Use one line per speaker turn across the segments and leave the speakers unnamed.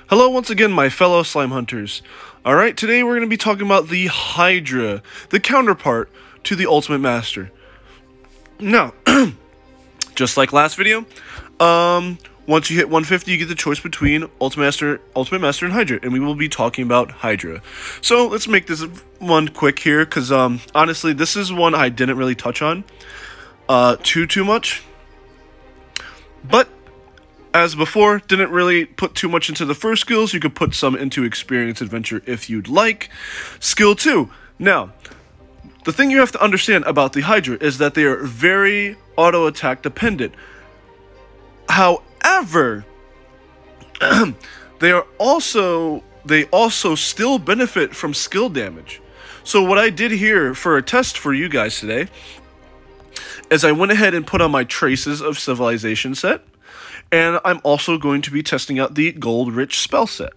Hello once again, my fellow slime hunters. Alright, today we're going to be talking about the Hydra, the counterpart to the Ultimate Master. Now, just like last video, once you hit 150, you get the choice between Ultimate Master, and Hydra, and we will be talking about Hydra. So, let's make this one quick here, because, honestly, this is one I didn't really touch on too much. But as before, didn't really put too much into the first skills. You could put some into Experience Adventure if you'd like. Skill 2. Now, the thing you have to understand about the Hydra is that they are very auto-attack dependent. However, they also still benefit from skill damage. So what I did here for a test for you guys today is I went ahead and put on my Traces of Civilization set. And I'm also going to be testing out the Gold Rich spell set.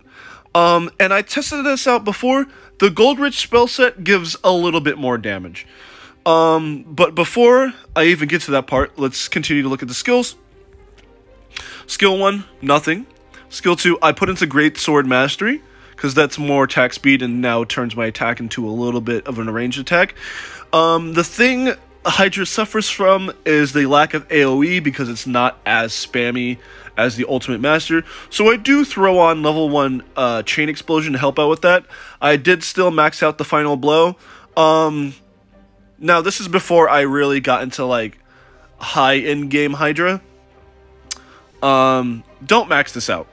And I tested this out before. The Gold Rich spell set gives a little bit more damage. But before I even get to that part, let's continue to look at the skills. Skill 1, nothing. Skill 2, I put into Great Sword Mastery, because that's more attack speed and now turns my attack into a little bit of an ranged attack. The thing Hydra suffers from is the lack of AoE because it's not as spammy as the Ultimate Master. So I do throw on level 1 Chain Explosion to help out with that. I did still max out the Final Blow. Now this is before I really got into like high end game Hydra. Don't max this out.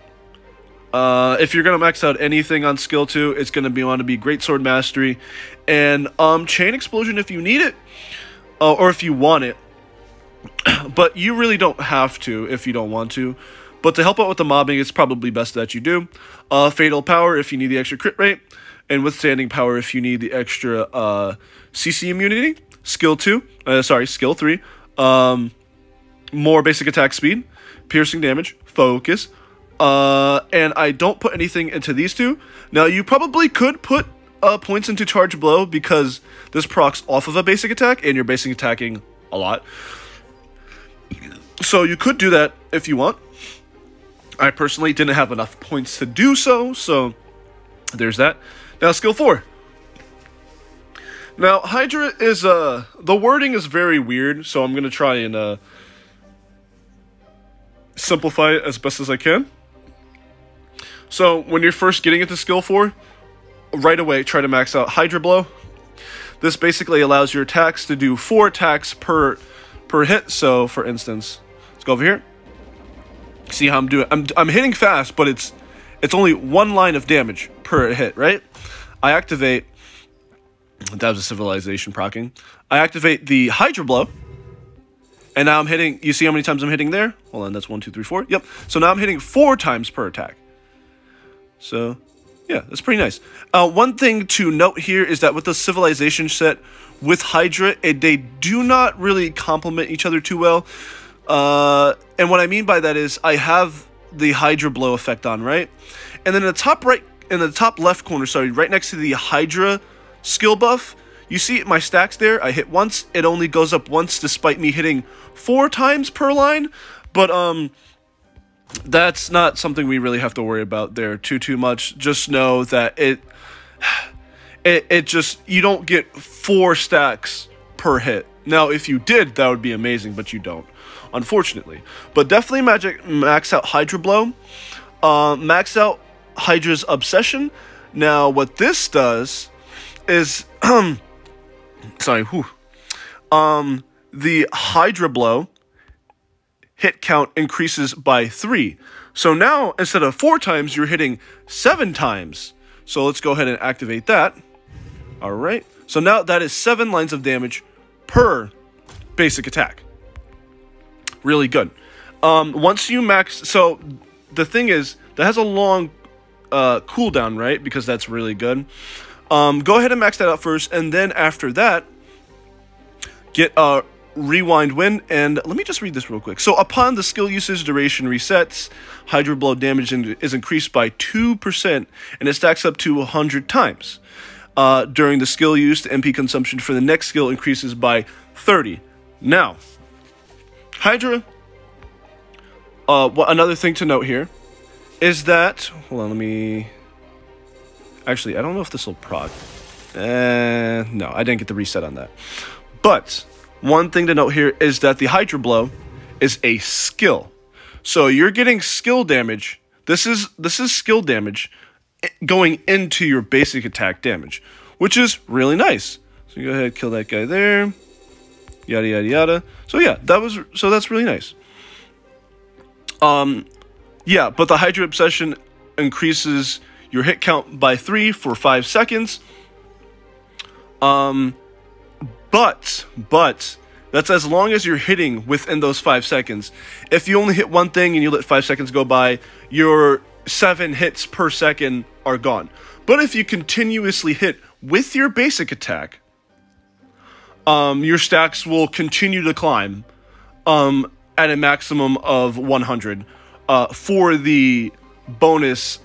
If you're gonna max out anything on skill 2, it's gonna want to be Great Sword Mastery and Chain Explosion if you need it. Or if you want it, but you really don't have to if you don't want to. But to help out with the mobbing, it's probably best that you do. Fatal Power if you need the extra crit rate, and Withstanding Power if you need the extra CC immunity. Skill 3, more basic attack speed, piercing damage, focus, and I don't put anything into these two. Now you probably could put points into Charge Blow because this procs off of a basic attack and you're basic attacking a lot. So you could do that if you want. I personally didn't have enough points to do so, so there's that. Now skill 4. Now Hydra is the wording is very weird, so I'm gonna try and simplify it as best as I can. So when you're first getting into skill 4, right away try to max out Hydra Blow. This basically allows your attacks to do 4 attacks per hit. So for instance, let's go over here. See how I'm doing? I'm hitting fast, but it's only 1 line of damage per hit, right? I activate, that was a Civilization proccing. I activate the Hydra Blow, and now I'm hitting, you see how many times I'm hitting there? Hold on, that's 1, 2, 3, 4. Yep. So now I'm hitting 4 times per attack. So yeah, that's pretty nice. One thing to note here is that with the Civilization set with Hydra, they do not really complement each other too well. And what I mean by that is I have the Hydra Blow effect on, right? And then in the top left corner, sorry, right next to the Hydra skill buff, you see my stacks there. I hit once, it only goes up once despite me hitting 4 times per line. But that's not something we really have to worry about there too much. Just know that it just, you don't get 4 stacks per hit. Now, if you did, that would be amazing, but you don't, unfortunately. But definitely max out Hydra Blow. Max out Hydra's Obsession. Now, what this does is, sorry, the Hydra Blow hit count increases by 3. So now, instead of 4 times, you're hitting 7 times. So let's go ahead and activate that. Alright. So now that is 7 lines of damage per basic attack. Really good. Once you max... So, the thing is, that has a long cooldown, right? Because that's really good. Go ahead and max that out first. And then after that, get Rewind Wind, and let me just read this real quick. So upon the skill usage duration resets, Hydra Blow damage is increased by 2%, and it stacks up to 100 times. During the skill use, the MP consumption for the next skill increases by 30. Now, Hydra, another thing to note here is that... Hold on, let me... Actually, I don't know if this will proc. No, I didn't get the reset on that. But one thing to note here is that the Hydra Blow is a skill. So you're getting skill damage. This is skill damage going into your basic attack damage, which is really nice. So you go ahead and kill that guy there. Yada yada yada. So yeah, that's really nice. Yeah, but the Hydra Obsession increases your hit count by 3 for 5 seconds. But that's as long as you're hitting within those 5 seconds. If you only hit one thing and you let 5 seconds go by, your 7 hits per second are gone. But if you continuously hit with your basic attack, your stacks will continue to climb at a maximum of 100 for the bonus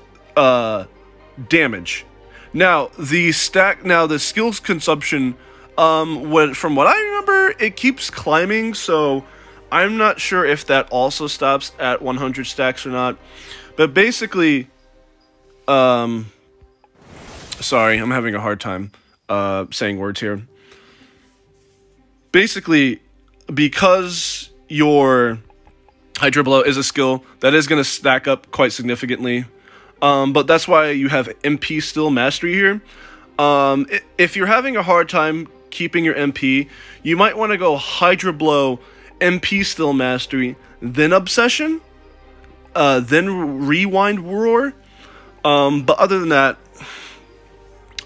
damage. Now the skills consumption, from what I remember, it keeps climbing, so I'm not sure if that also stops at 100 stacks or not. But basically, sorry, I'm having a hard time saying words here. Basically, because your Hydra Blow is a skill, that is going to stack up quite significantly. But that's why you have MP still mastery here. If you're having a hard time keeping your MP, you might want to go Hydra Blow, MP still mastery, then Obsession, then Rewind Roar. But other than that,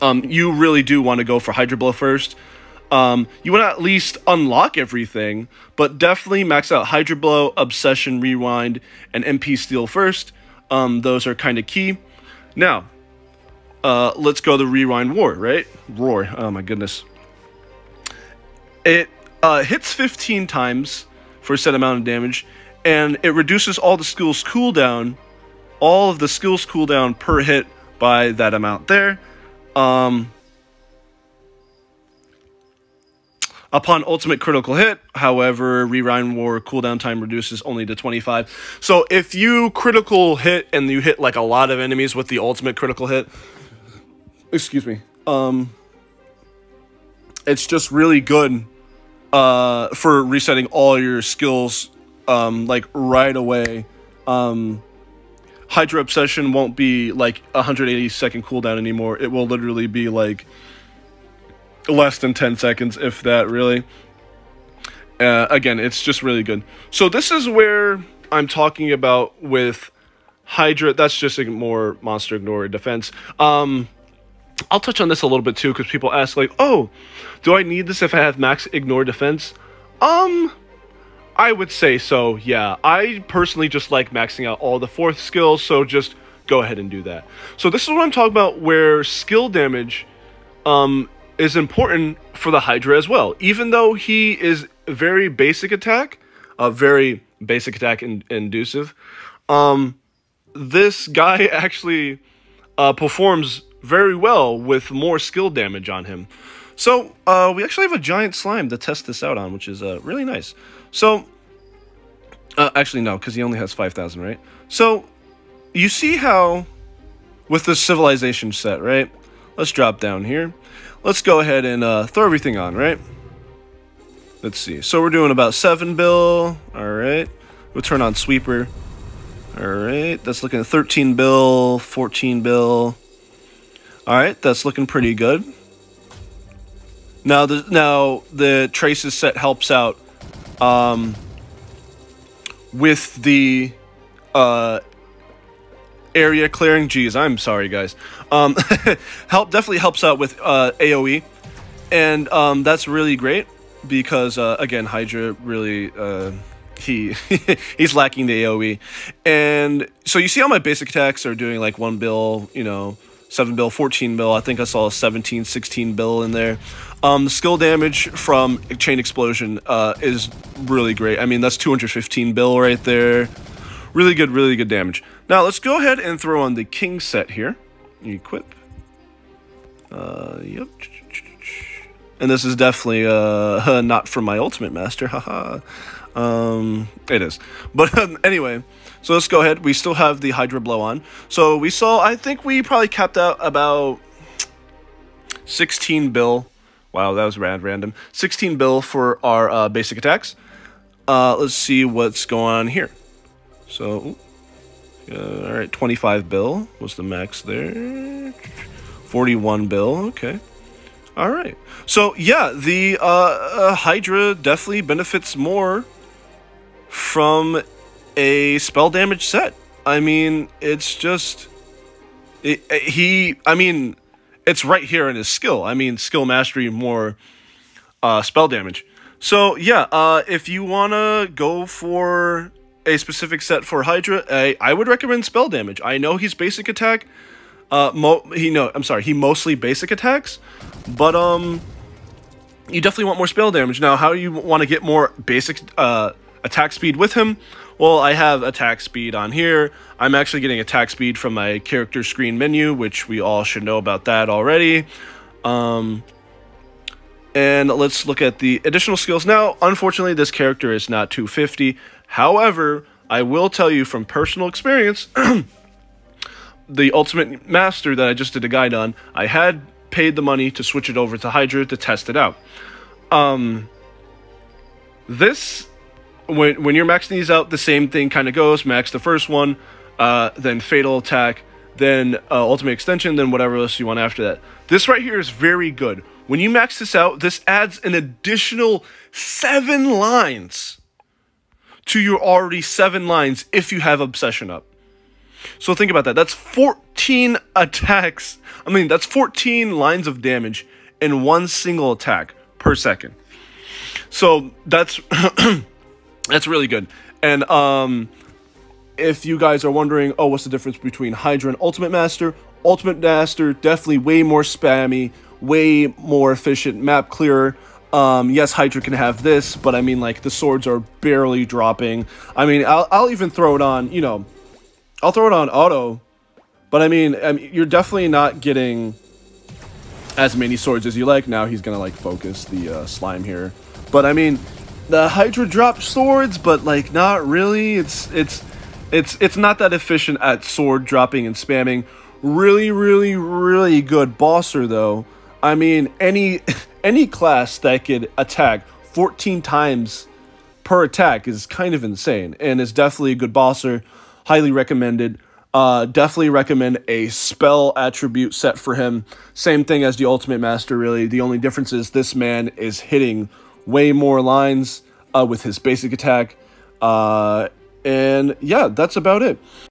you really do want to go for Hydra Blow first. You want to at least unlock everything, but definitely max out Hydra Blow, Obsession, Rewind, and MP Steal first. Those are kind of key. Now, let's go the Rewind Roar, right? Roar, oh my goodness. It hits 15 times for a set amount of damage, and it reduces all the skills cooldown, all of the skills cooldown per hit by that amount there. Upon ultimate critical hit, however, Rewind War cooldown time reduces only to 25. So if you critical hit and you hit like a lot of enemies with the ultimate critical hit, excuse me, it's just really good for resetting all your skills like right away. Hydra Obsession won't be like 180-second cooldown anymore. It will literally be like less than 10 seconds, if that, really. Again, it's just really good. So this is where I'm talking about with Hydra. That's just a more monster ignore defense. I'll touch on this a little bit too, because people ask like, oh, do I need this if I have max ignore defense? I would say so, yeah. I personally just like maxing out all the 4th skills, so just go ahead and do that. So this is what I'm talking about, where skill damage is important for the Hydra as well. Even though he is very basic attack, very basic attack inducive, this guy actually performs very well with more skill damage on him. So we actually have a giant slime to test this out on, which is really nice. So actually no, because he only has 5,000, right? So you see how with the civilization set, right? Let's drop down here. Let's go ahead and throw everything on, right? Let's see. So we're doing about 7 bill. All right. We'll turn on sweeper. All right. That's looking at 13 bill, 14 bill. All right. That's looking pretty good. Now the traces set helps out with the area clearing. Geez, I'm sorry, guys. Definitely helps out with AoE, and that's really great because again, Hydra really he's lacking the AoE, and so you see how my basic attacks are doing like 1 bill, 7 bill, 14 bill. I think I saw 17, 16 bill in there. The skill damage from Chain Explosion is really great. I mean, that's 215 bill right there. Really good damage. Now, let's go ahead and throw on the King set here. Equip. Yep. And this is definitely not from my Ultimate Master. Haha. It is. But anyway, So let's go ahead. We still have the Hydra Blow on. So we saw, I think we probably capped out about 16 bill. Wow, that was random. 16 bill for our basic attacks. Let's see what's going on here. So, all right, 25 bill was the max there. 41 bill, okay. All right. So, yeah, the Hydra definitely benefits more from a spell damage set. I mean, it's just... I mean, it's right here in his skill. I mean, skill mastery, more spell damage. So, yeah, if you want to go for a specific set for Hydra, I would recommend spell damage. I know he's basic attack. He mostly basic attacks, but you definitely want more spell damage. Now, how do you want to get more basic attack speed with him? Well, I have attack speed on here. I'm actually getting attack speed from my character screen menu, which we all should know about that already. And let's look at the additional skills. Now, unfortunately, this character is not 250. However, I will tell you from personal experience, the Ultimate Master that I just did a guide on, I had paid the money to switch it over to Hydra to test it out. When you're maxing these out, the same thing kind of goes. Max the first one, then Fatal Attack, then Ultimate Extension, then whatever else you want after that. This right here is very good. When you max this out, this adds an additional 7 lines to your already 7 lines if you have Obsession up. So think about that. That's 14 attacks. I mean, that's 14 lines of damage in one single attack per second. So that's that's really good. And if you guys are wondering, oh, what's the difference between Hydra and Ultimate Master? Ultimate Master, definitely way more spammy, way more efficient, map clearer. Yes, Hydra can have this, but I mean, like, the swords are barely dropping. I mean, I'll even throw it on, you know, I'll throw it on auto, but I mean, you're definitely not getting as many swords as you like. Now he's gonna, like, focus the slime here. But I mean, the Hydra drops swords, but, like, not really. It's not that efficient at sword dropping and spamming. Really, really, really good bosser, though. I mean, any class that could attack 14 times per attack is kind of insane, and it's definitely a good bosser. Highly recommended. Definitely recommend a spell attribute set for him. Same thing as the Ultimate Master, really. The only difference is this man is hitting way more lines with his basic attack. And yeah, that's about it.